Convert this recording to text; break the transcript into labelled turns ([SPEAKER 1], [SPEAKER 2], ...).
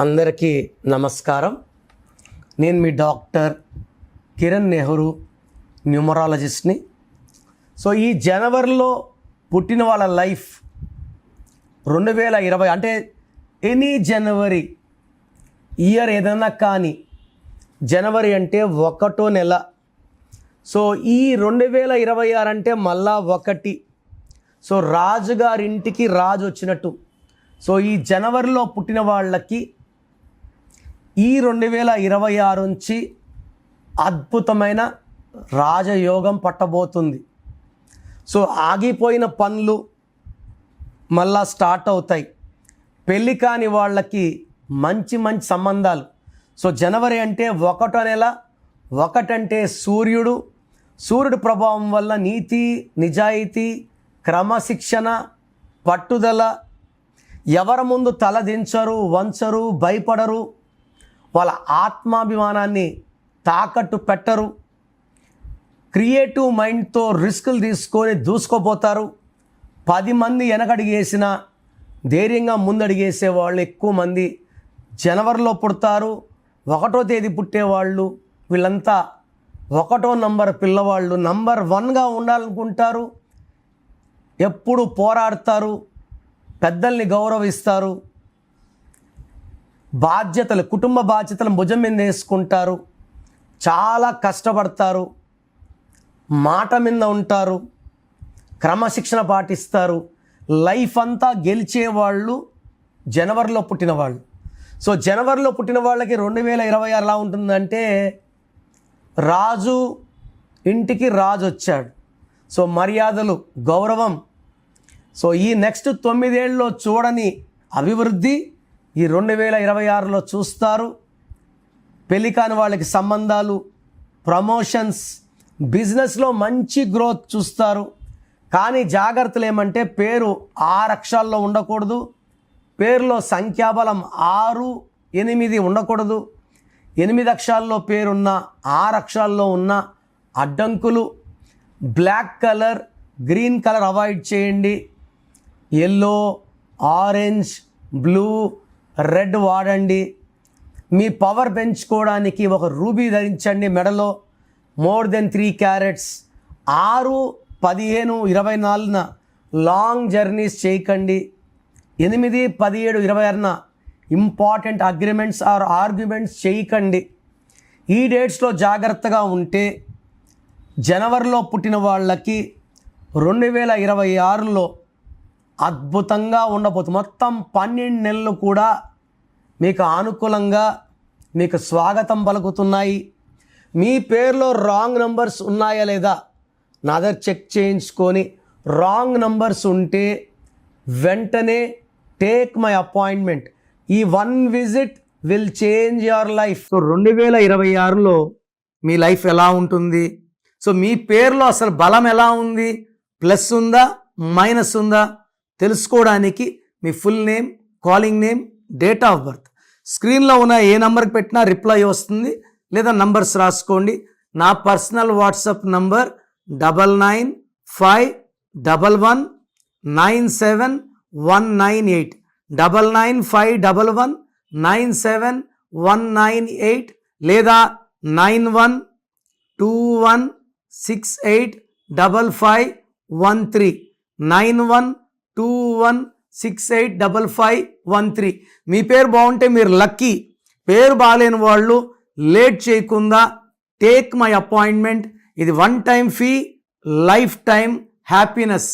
[SPEAKER 1] అందరికీ నమస్కారం. నేను మీ డాక్టర్ కిరణ్ నెహ్రూ, న్యూమరాలజిస్ట్ని. సో ఈ జనవరిలో పుట్టిన వాళ్ళ లైఫ్ 2020 అంటే ఎనీ జనవరి ఇయర్ ఏదైనా కానీ జనవరి అంటే 1వ నెల. సో ఈ 2026 అంటే మళ్ళా 1. సో రాజుగారింటికి రాజు వచ్చినట్టు. సో ఈ జనవరిలో పుట్టిన వాళ్ళకి ఈ 2026 నుంచి అద్భుతమైన రాజయోగం పట్టబోతుంది. సో ఆగిపోయిన పనులు మళ్ళా స్టార్ట్ అవుతాయి. పెళ్ళి కాని వాళ్ళకి మంచి మంచి సంబంధాలు. సో జనవరి అంటే 1వ నెల. 1 అంటే సూర్యుడు ప్రభావం వల్ల నీతి, నిజాయితీ, క్రమశిక్షణ, పట్టుదల, ఎవరి ముందు తలదించరు, వంచరు, భయపడరు, వాళ్ళ ఆత్మాభిమానాన్ని తాకట్టు పెట్టరు, క్రియేటివ్ మైండ్తో రిస్కులు తీసుకొని దూసుకోపోతారు. 10 మంది వెనకడిగేసిన ధైర్యంగా ముందడిగేసే వాళ్ళు ఎక్కువ మంది జనవరిలో పుడతారు. 1వ తేదీ పుట్టేవాళ్ళు వీళ్ళంతా 1వ నంబర్ పిల్లవాళ్ళు నంబర్ 1గా ఉండాలనుకుంటారు. ఎప్పుడు పోరాడతారు, పెద్దల్ని గౌరవిస్తారు, బాధ్యతలు, కుటుంబ బాధ్యతలు భుజం మీద వేసుకుంటారు, చాలా కష్టపడతారు, మాట మీద ఉంటారు, క్రమశిక్షణ పాటిస్తారు. లైఫ్ అంతా గెలిచేవాళ్ళు జనవరిలో పుట్టిన వాళ్ళు. సో జనవరిలో పుట్టిన వాళ్ళకి 2026 ఎలా ఉంటుందంటే రాజు ఇంటికి రాజు వచ్చాడు. సో మర్యాదలు, గౌరవం. సో ఈ నెక్స్ట్ 9 ఏళ్ళలో చూడని అభివృద్ధి ఈ 2026లో చూస్తారు. పెళ్లి కాని వాళ్ళకి సంబంధాలు, ప్రమోషన్స్, బిజినెస్లో మంచి గ్రోత్ చూస్తారు. కానీ జాగ్రత్తలు ఏమంటే పేరు 6 అక్షరాల్లో ఉండకూడదు. పేరులో సంఖ్యాబలం 6, 8 ఉండకూడదు. 8 అక్షరాల్లో పేరున్న 6 అక్షరాల్లో ఉన్న అడ్డంకులు. Black colour, green colour avoid చేయండి. ఎల్లో, ఆరెంజ్, బ్లూ, రెడ్ వాడండి. మీ పవర్ పెంచుకోవడానికి ఒక రూబీ ధరించండి మెడలో. More than 3 carats. 6, 15, 24న లాంగ్ జర్నీస్ చేయకండి. 8, 17, 26న ఇంపార్టెంట్ అగ్రిమెంట్స్ ఆర్ ఆర్గ్యుమెంట్స్ చేయకండి. ఈ డేట్స్లో జాగ్రత్తగా ఉంటే జనవరిలో పుట్టిన వాళ్ళకి 2026లో అద్భుతంగా ఉండబోతుంది. మొత్తం 12 నెలలు కూడా మీకు అనుకూలంగా మీకు స్వాగతం పలుకుతున్నాయి. మీ పేరులో రాంగ్ నంబర్స్ ఉన్నాయా లేదా నా దగ్గర చెక్ చేయించుకొని, రాంగ్ నంబర్స్ ఉంటే వెంటనే టేక్ మై అపాయింట్మెంట్. ఈ 1 visit will change your life. So 2026లో మీ లైఫ్ ఎలా ఉంటుంది? సో మీ పేరులో అసలు బలం ఎలా ఉంది, ప్లస్ ఉందా, మైనస్ ఉందా తెలుసుకోవడానికి మీ full name, calling name, date of birth స్క్రీన్లో ఉన్న ఏ నెంబర్కి పెట్టినా రిప్లై వస్తుంది. లేదా నంబర్స్ రాసుకోండి. నా పర్సనల్ వాట్సాప్ నంబర్ 9951197198 9951197198 లేదా 9121685513 9121685513. మీ పేరు బాగుంటే మీరు లక్కీ. పేరు బాగాలేని వాళ్ళు లేట్ చేయకుండా టేక్ మై అపాయింట్మెంట్. ఇది 1 time fee, life time happiness.